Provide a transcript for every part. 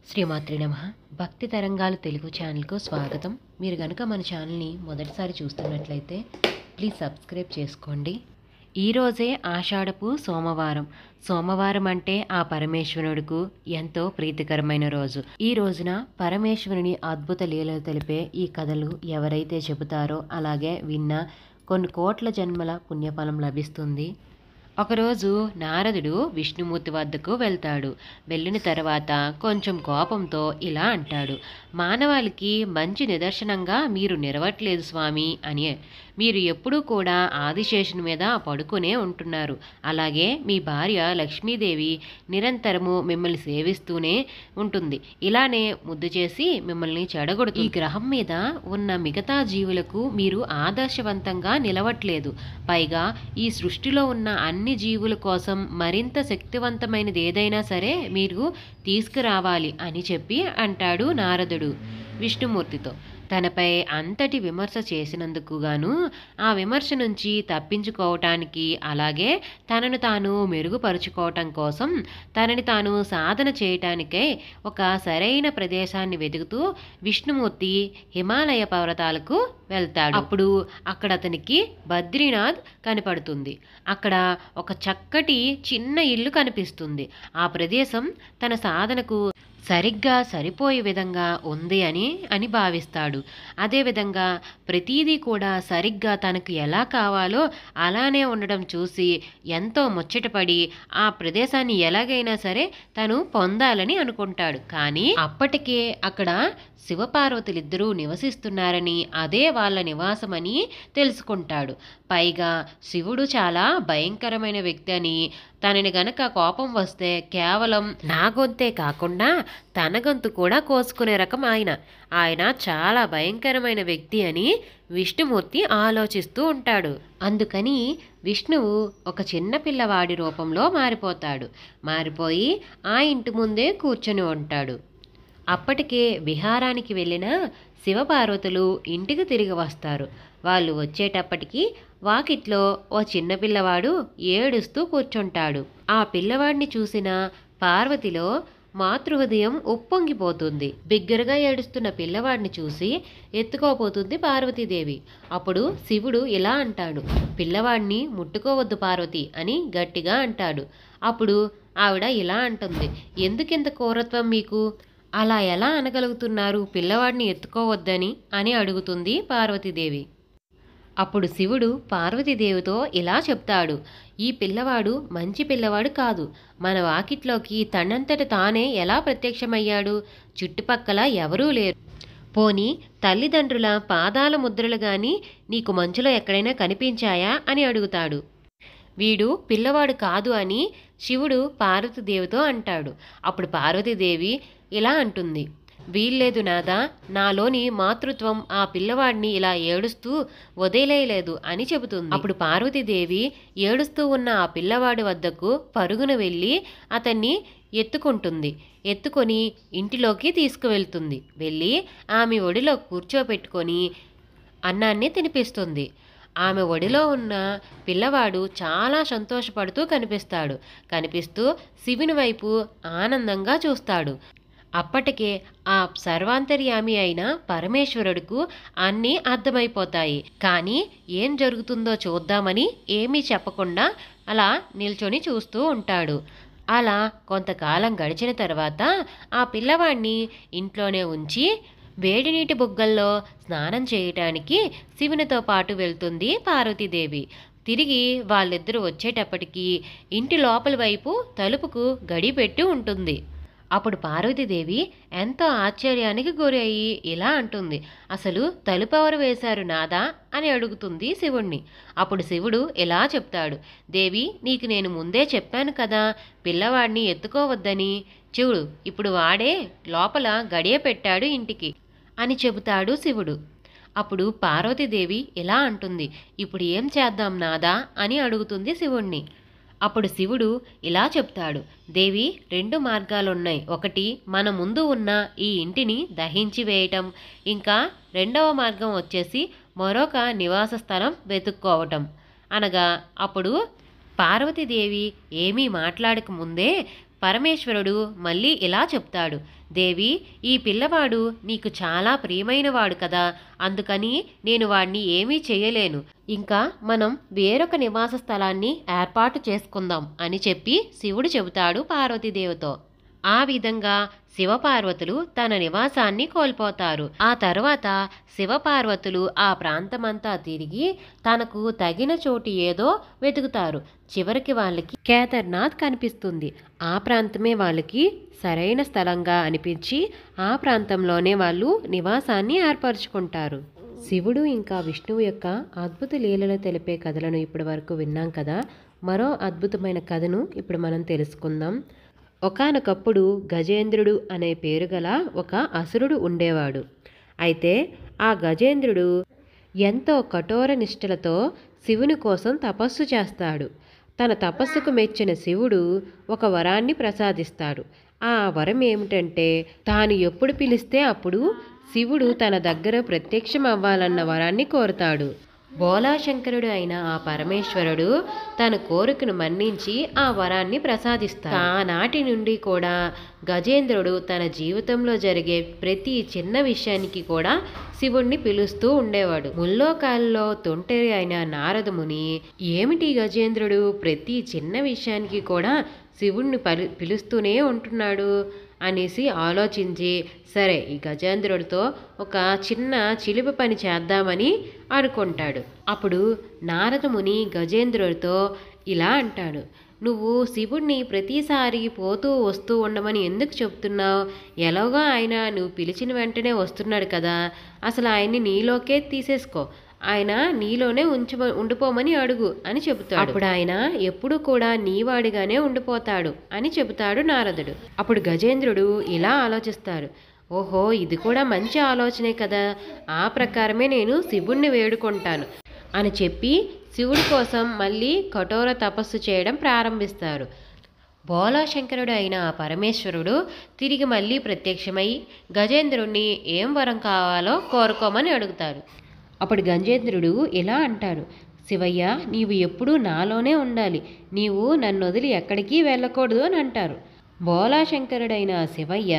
శ్రీమాత్రి నమః. భక్తి తరంగాలు తెలుగు ఛానల్కు స్వాగతం. మీరు కనుక మన ఛానల్ని మొదటిసారి చూస్తున్నట్లయితే ప్లీజ్ సబ్స్క్రైబ్ చేసుకోండి. ఈరోజే ఆషాఢపు సోమవారం అంటే ఆ పరమేశ్వరుడుకు ఎంతో ప్రీతికరమైన రోజు. ఈ రోజున పరమేశ్వరుని అద్భుత లీలలు తెలిపే ఈ కథలు ఎవరైతే చెబుతారో అలాగే విన్నా కొన్ని కోట్ల జన్మల పుణ్యఫలం లభిస్తుంది. ఒకరోజు నారదుడు విష్ణుమూర్తి వద్దకు వెళ్తాడు. వెళ్ళిన తర్వాత కొంచెం కోపంతో ఇలా అంటాడు, మానవాళికి మంచి నిదర్శనంగా మీరు నిలవట్లేదు స్వామి అని. మీరు ఎప్పుడూ కూడా ఆదిశేషుని మీద పడుకునే ఉంటున్నారు. అలాగే మీ భార్య లక్ష్మీదేవి నిరంతరము మిమ్మల్ని సేవిస్తూనే ఉంటుంది. ఇలానే ముద్దు చేసి మిమ్మల్ని చెడగొడుతుంది. ఈ గ్రహం మీద ఉన్న మిగతా జీవులకు మీరు ఆదర్శవంతంగా నిలవట్లేదు. పైగా ఈ సృష్టిలో ఉన్న అన్ని జీవుల కోసం మరింత శక్తివంతమైనది ఏదైనా సరే మీరు తీసుకురావాలి అని చెప్పి అంటాడు నారదుడు విష్ణుమూర్తితో. తనపై అంతటి విమర్శ చేసినందుకు గాను ఆ విమర్శ నుంచి తప్పించుకోవటానికి అలాగే తనను తాను మెరుగుపరుచుకోవటం కోసం తనని తాను సాధన చేయటానికై ఒక సరైన ప్రదేశాన్ని వెతుకుతూ విష్ణుమూర్తి హిమాలయ పర్వతాలకు వెళ్తాడు. అప్పుడు అక్కడ అతనికి బద్రీనాథ్ కనపడుతుంది. అక్కడ ఒక చక్కటి చిన్న ఇల్లు కనిపిస్తుంది. ఆ ప్రదేశం తన సాధనకు సరిగ్గా సరిపోయే విధంగా ఉంది అని భావిస్తాడు. అదేవిధంగా ప్రతీదీ కూడా సరిగ్గా తనకు ఎలా కావాలో అలానే ఉండడం చూసి ఎంతో ముచ్చటపడి ఆ ప్రదేశాన్ని ఎలాగైనా సరే తను పొందాలని అనుకుంటాడు. కానీ అప్పటికే అక్కడ శివపార్వతులిద్దరూ నివసిస్తున్నారని అదే వాళ్ళ నివాసమని తెలుసుకుంటాడు. పైగా శివుడు చాలా భయంకరమైన వ్యక్తి అని, తనని గనక కోపం వస్తే కేవలం నా గొంతే కాకుండా తన గొంతు కూడా కోసుకునే రకం ఆయన చాలా భయంకరమైన వ్యక్తి అని విష్ణుమూర్తి ఆలోచిస్తూ ఉంటాడు. అందుకని విష్ణువు ఒక చిన్న పిల్లవాడి రూపంలో మారిపోయి ఆ ఇంటి ముందే కూర్చొని ఉంటాడు. అప్పటికే విహారానికి వెళ్ళిన శివపార్వతులు ఇంటికి తిరిగి వస్తారు. వాళ్ళు వచ్చేటప్పటికి వాకిట్లో ఓ చిన్న పిల్లవాడు ఏడుస్తూ కూర్చుంటాడు. ఆ పిల్లవాడిని చూసిన పార్వతిలో మాతృహృదయం ఉప్పొంగిపోతుంది. బిగ్గరగా ఏడుస్తున్న పిల్లవాడిని చూసి ఎత్తుకోపోతుంది పార్వతీదేవి. అప్పుడు శివుడు ఇలా అంటాడు, పిల్లవాడిని ముట్టుకోవద్దు పార్వతి అని గట్టిగా అంటాడు. అప్పుడు ఆవిడ ఇలా అంటుంది, ఎందుకింత క్రూరత్వం మీకు? అలా ఎలా అనగలుగుతున్నారు పిల్లవాడిని ఎత్తుకోవద్దని అని అడుగుతుంది పార్వతీదేవి. అప్పుడు శివుడు పార్వతీదేవితో ఇలా చెప్తాడు, ఈ పిల్లవాడు మంచి పిల్లవాడు కాదు. మన వాకిట్లోకి తనంతట తానే ఎలా ప్రత్యక్షమయ్యాడు? చుట్టుపక్కల ఎవరూ లేరు. పోనీ తల్లిదండ్రుల పాదాల ముద్రలు గాని నీకు మంచులో ఎక్కడైనా కనిపించాయా అని అడుగుతాడు. వీడు పిల్లవాడు కాదు అని శివుడు పార్వతీదేవితో అంటాడు. అప్పుడు పార్వతీదేవి ఇలా అంటుంది, వీల్లేదు నాదా, నాలోని మాతృత్వం ఆ పిల్లవాడిని ఇలా ఏడుస్తూ వదిలేయలేదు అని చెబుతుంది. అప్పుడు పార్వతీదేవి ఏడుస్తూ ఉన్న ఆ పిల్లవాడి వద్దకు పరుగున వెళ్ళి అతన్ని ఎత్తుకొని ఇంటిలోకి తీసుకువెళ్తుంది. వెళ్ళి ఆమె ఒడిలో కూర్చోపెట్టుకొని అన్నాన్ని తినిపిస్తుంది. ఆమె ఒడిలో ఉన్న పిల్లవాడు చాలా సంతోషపడుతూ కనిపిస్తూ శివుని వైపు ఆనందంగా చూస్తాడు. అప్పటికే ఆ సర్వాంతర్యామి అయిన పరమేశ్వరుడుకు అన్నీ అర్థమైపోతాయి. కానీ ఏం జరుగుతుందో చూద్దామని ఏమీ చెప్పకుండా అలా నిల్చొని చూస్తూ ఉంటాడు. అలా కొంతకాలం గడిచిన తర్వాత ఆ పిల్లవాడిని ఇంట్లోనే ఉంచి వేడి నీటి బుగ్గల్లో స్నానం చేయటానికి శివునితో పాటు వెళ్తుంది పార్వతీదేవి. తిరిగి వాళ్ళిద్దరూ వచ్చేటప్పటికి ఇంటి లోపల వైపు తలుపుకు గడి పెట్టి ఉంటుంది. అప్పుడు పార్వతీదేవి ఎంతో ఆశ్చర్యానికి గురి అయ్యి ఇలా అంటుంది, అసలు తలుపు ఎవరు వేశారు నాదా అని అడుగుతుంది శివుణ్ణి. అప్పుడు శివుడు ఇలా చెప్తాడు, దేవి నీకు నేను ముందే చెప్పాను కదా పిల్లవాడిని ఎత్తుకోవద్దని. చూడు ఇప్పుడు వాడే లోపల గడియ పెట్టాడు ఇంటికి అని చెబుతాడు శివుడు. అప్పుడు పార్వతీదేవి ఇలా అంటుంది, ఇప్పుడు ఏం చేద్దాం నాదా అని అడుగుతుంది శివుణ్ణి. అప్పుడు శివుడు ఇలా చెప్తాడు, దేవి 2 మార్గాలున్నాయి. ఒకటి మన ముందు ఉన్న ఈ ఇంటిని దహించి వేయటం, ఇంకా రెండవ మార్గం వచ్చేసి మరొక నివాస స్థలం వెతుక్కోవటం అనగా. అప్పుడు పార్వతీదేవి ఏమీ మాట్లాడక ముందే పరమేశ్వరుడు మళ్ళీ ఇలా చెప్తాడు, దేవి, ఈ పిల్లవాడు నీకు చాలా ప్రియమైనవాడు కదా, అందుకని నేను వాడిని ఏమీ చేయలేను. ఇంకా మనం వేరొక నివాస స్థలాన్ని ఏర్పాటు చేసుకుందాం అని చెప్పి శివుడు చెబుతాడు పార్వతీదేవితో. ఆ విధంగా శివపార్వతులు తన నివాసాన్ని కోల్పోతారు. ఆ తర్వాత శివపార్వతులు ఆ ప్రాంతమంతా తిరిగి తనకు తగిన చోటు ఏదో వెతుకుతారు. చివరికి వాళ్ళకి కేదార్నాథ్ కనిపిస్తుంది. ఆ ప్రాంతమే వాళ్ళకి సరైన స్థలంగా అనిపించి ఆ ప్రాంతంలోనే వాళ్ళు నివాసాన్ని ఏర్పరచుకుంటారు. శివుడు ఇంకా విష్ణువు యొక్క అద్భుత లీలలు తెలిపే కథలను ఇప్పటి వరకు విన్నాం కదా. మరో అద్భుతమైన కథను ఇప్పుడు మనం తెలుసుకుందాం. ఒకానొకప్పుడు గజేంద్రుడు అనే పేరు గల ఒక అసురుడు ఉండేవాడు. అయితే ఆ గజేంద్రుడు ఎంతో కఠోర నిష్ఠలతో శివుని కోసం తపస్సు చేస్తాడు. తన తపస్సుకు మెచ్చిన శివుడు ఒక వరాన్ని ప్రసాదిస్తాడు. ఆ వరం ఏమిటంటే, తాను ఎప్పుడు పిలిస్తే అప్పుడు శివుడు తన దగ్గర ప్రత్యక్షం అవ్వాలన్న వరాన్ని కోరుతాడు. బోలాశంకరుడు అయిన ఆ పరమేశ్వరుడు తన కోరికను మన్నించి ఆ వరాన్ని ప్రసాదిస్తాడు. ఆనాటి నుండి కూడా గజేంద్రుడు తన జీవితంలో జరిగే ప్రతి చిన్న విషయానికి కూడా శివుణ్ణి పిలుస్తూ ఉండేవాడు. ముల్లోకాల్లో తొంటరి అయిన నారదముని, ఏమిటి గజేంద్రుడు ప్రతి చిన్న విషయానికి కూడా శివుణ్ణి పిలుస్తూనే ఉంటున్నాడు అనేసి ఆలోచించి, సరే ఈ గజేంద్రుడితో ఒక చిన్న చిలిపి పని చేద్దామని అనుకుంటాడు. అప్పుడు నారదముని గజేంద్రుడితో ఇలా అంటాడు, నువ్వు శివుణ్ణి ప్రతిసారి పోతూ వస్తూ ఉండమని ఎందుకు చెప్తున్నావు? ఎలాగో ఆయన నువ్వు పిలిచిన వెంటనే వస్తున్నాడు కదా, అసలు ఆయన్ని నీలోకే తీసేసుకో, ఆయన నీలోనే ఉండిపోమని అడుగు అని చెబుతాడు. అప్పుడు ఆయన ఎప్పుడు కూడా నీవాడిగానే ఉండిపోతాడు అని చెబుతాడు నారదుడు. అప్పుడు గజేంద్రుడు ఇలా ఆలోచిస్తాడు, ఓహో ఇది కూడా మంచి ఆలోచనే కదా, ఆ ప్రకారమే నేను శివుణ్ణి వేడుకుంటాను అని చెప్పి శివుడి కోసం మళ్ళీ కఠోర తపస్సు చేయడం ప్రారంభిస్తారు. బోలాశంకరుడు అయిన పరమేశ్వరుడు తిరిగి మళ్ళీ ప్రత్యక్షమై గజేంద్రుణ్ణి ఏం వరం కావాలో కోరుకోమని అడుగుతారు. అప్పుడు గజేంద్రుడు ఇలా అంటారు, శివయ్య, నీవు ఎప్పుడూ నాలోనే ఉండాలి, నీవు నన్ను వదిలి ఎక్కడికి వెళ్ళకూడదు అని అంటారు. బోలాశంకరుడైన శివయ్య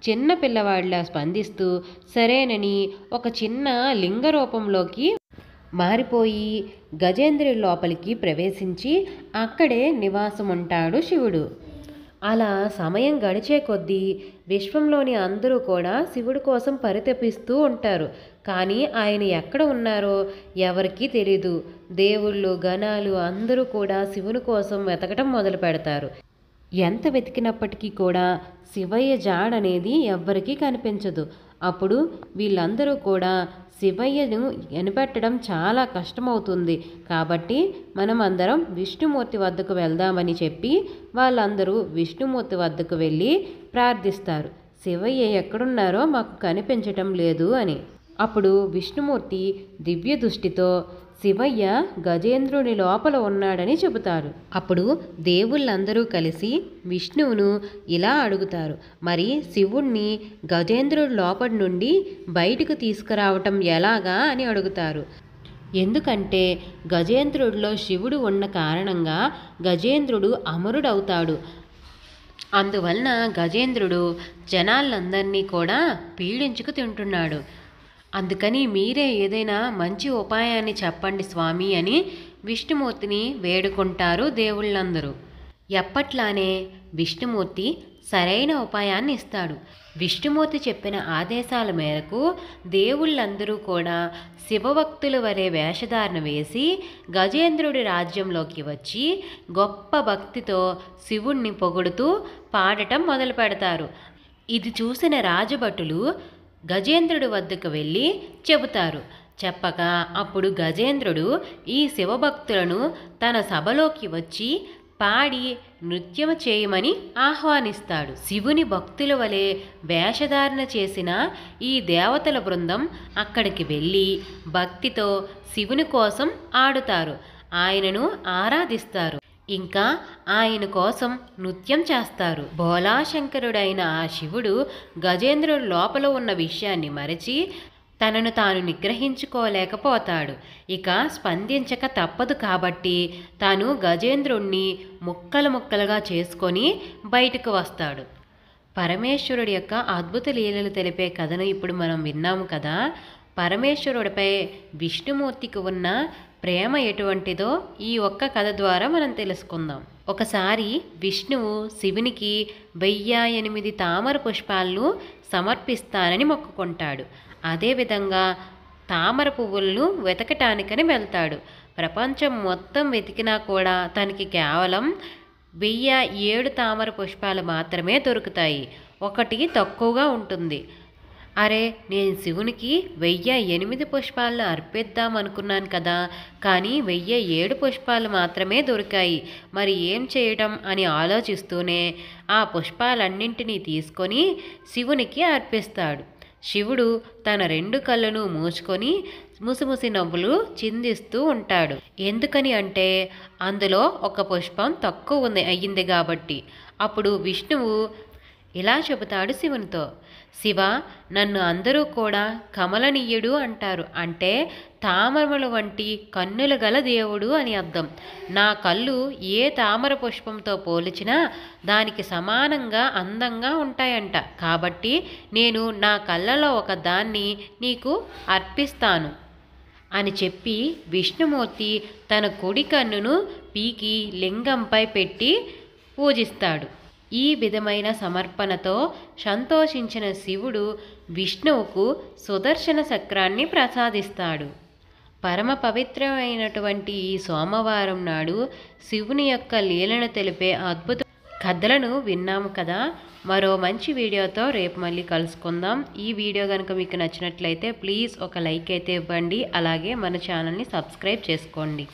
చిన్న పిల్లవాడిలా స్పందిస్తూ సరేనని ఒక చిన్న లింగ రూపంలోకి మారిపోయి గజేంద్రుడి లోపలికి ప్రవేశించి అక్కడే నివాసం ఉంటాడు శివుడు. అలా సమయం గడిచే కొద్దీ విశ్వంలోని అందరూ కూడా శివుడి కోసం పరితపిస్తూ ఉంటారు. కానీ ఆయన ఎక్కడ ఉన్నారో ఎవరికీ తెలీదు. దేవుళ్ళు, గణాలు అందరూ కూడా శివుని కోసం వెతకటం మొదలు పెడతారు. ఎంత వెతికినప్పటికీ కూడా శివయ్య జాడనేది ఎవ్వరికీ కనిపించదు. అప్పుడు వీళ్ళందరూ కూడా శివయ్యను కనిపెట్టడం చాలా కష్టమవుతుంది, కాబట్టి మనం అందరం విష్ణుమూర్తి వద్దకు వెళ్దామని చెప్పి వాళ్ళందరూ విష్ణుమూర్తి వద్దకు వెళ్ళి ప్రార్థిస్తారు, శివయ్య ఎక్కడున్నారో మాకు కనిపించటం లేదు అని. అప్పుడు విష్ణుమూర్తి దివ్య దృష్టితో శివయ్య గజేంద్రుని లోపల ఉన్నాడని చెబుతారు. అప్పుడు దేవుళ్ళందరూ కలిసి విష్ణువును ఇలా అడుగుతారు, మరి శివుణ్ణి గజేంద్రుడి లోపలి నుండి బయటకు తీసుకురావటం ఎలాగా అని అడుగుతారు. ఎందుకంటే గజేంద్రుడిలో శివుడు ఉన్న కారణంగా గజేంద్రుడు అమరుడవుతాడు. అందువలన గజేంద్రుడు జనాలందరినీ కూడా పీడించుకు తింటున్నాడు. అందుకని మీరే ఏదైనా మంచి ఉపాయాన్ని చెప్పండి స్వామి అని విష్ణుమూర్తిని వేడుకుంటారు దేవుళ్ళందరూ. ఎప్పట్లానే విష్ణుమూర్తి సరైన ఉపాయాన్ని ఇస్తాడు. విష్ణుమూర్తి చెప్పిన ఆదేశాల మేరకు దేవుళ్ళందరూ కూడా శివభక్తుల వలె వేషధారణ వేసి గజేంద్రుడి రాజ్యంలోకి వచ్చి గొప్ప భక్తితో శివుణ్ణి పొగుడుతూ పాడటం మొదలు పెడతారు. ఇది చూసిన రాజభటులు గజేంద్రుడి వద్దకు వెళ్ళి చెబుతారు. చెప్పగా అప్పుడు గజేంద్రుడు ఈ శివభక్తులను తన సభలోకి వచ్చి పాడి నృత్యం చేయమని ఆహ్వానిస్తాడు. శివుని భక్తుల వలె వేషధారణ చేసిన ఈ దేవతల బృందం అక్కడికి వెళ్ళి భక్తితో శివుని కోసం ఆడుతారు, ఆయనను ఆరాధిస్తారు, ఇంకా ఆయన కోసం నృత్యం చేస్తారు. బోలాశంకరుడైన ఆ శివుడు గజేంద్రుడి లోపల ఉన్న విషయాన్ని మరచి తనను తాను నిగ్రహించుకోలేకపోతాడు. ఇక స్పందించక తప్పదు కాబట్టి తాను గజేంద్రుణ్ణి ముక్కలు ముక్కలుగా చేసుకొని బయటకు వస్తాడు. పరమేశ్వరుడి యొక్క అద్భుత లీలలు తెలిపే కథను ఇప్పుడు మనం విన్నాము కదా. పరమేశ్వరుడిపై విష్ణుమూర్తికి ఉన్న ప్రేమ ఎటువంటిదో ఈ ఒక్క కథ ద్వారా మనం తెలుసుకుందాం. ఒకసారి విష్ణువు శివునికి 1008 తామర పుష్పాలను సమర్పిస్తానని మొక్కుకుంటాడు. అదేవిధంగా తామర పువ్వులను వెతకటానికని వెళ్తాడు. ప్రపంచం మొత్తం వెతికినా కూడా తనకి కేవలం 1007 తామర పుష్పాలు మాత్రమే దొరుకుతాయి. ఒకటి తక్కువగా ఉంటుంది. అరే, నేను శివునికి 1008 పుష్పాలను అర్పిద్దాం అనుకున్నాను కదా, కానీ 1007 పుష్పాలు మాత్రమే దొరికాయి. మరి ఏం చేయడం అని ఆలోచిస్తూనే ఆ పుష్పాలన్నింటినీ తీసుకొని శివునికి అర్పిస్తాడు. శివుడు తన 2 కళ్ళను మూసుకొని ముసిముసి నవ్వులు చిందిస్తూ ఉంటాడు. ఎందుకని అంటే అందులో ఒక పుష్పం తక్కువ అయ్యింది కాబట్టి. అప్పుడు విష్ణువు ఇలా చెబుతాడు శివునితో, శివ, నన్ను అందరూ కూడా కమలనీయుడు అంటారు. అంటే తామరముల వంటి కన్నులు గల దేవుడు అని అర్థం. నా కళ్ళు ఏ తామర పుష్పంతో పోల్చినా దానికి సమానంగా అందంగా ఉంటాయంట. కాబట్టి నేను నా కళ్ళలో ఒక దాన్ని నీకు అర్పిస్తాను అని చెప్పి విష్ణుమూర్తి తన కుడి కన్నును పీకి లింగంపై పెట్టి పూజిస్తాడు. ఈ విధమైన సమర్పణతో సంతోషించిన శివుడు విష్ణువుకు సుదర్శన చక్రాన్ని ప్రసాదిస్తాడు. పరమ పవిత్రమైనటువంటి ఈ సోమవారం నాడు శివుని యొక్క లీలను తెలిపే అద్భుత కథలను విన్నాము కదా. మరో మంచి వీడియోతో రేపు మళ్ళీ కలుసుకుందాం. ఈ వీడియో కనుక మీకు నచ్చినట్లయితే ప్లీజ్ ఒక లైక్ అయితే ఇవ్వండి. అలాగే మన ఛానల్ని సబ్స్క్రైబ్ చేసుకోండి.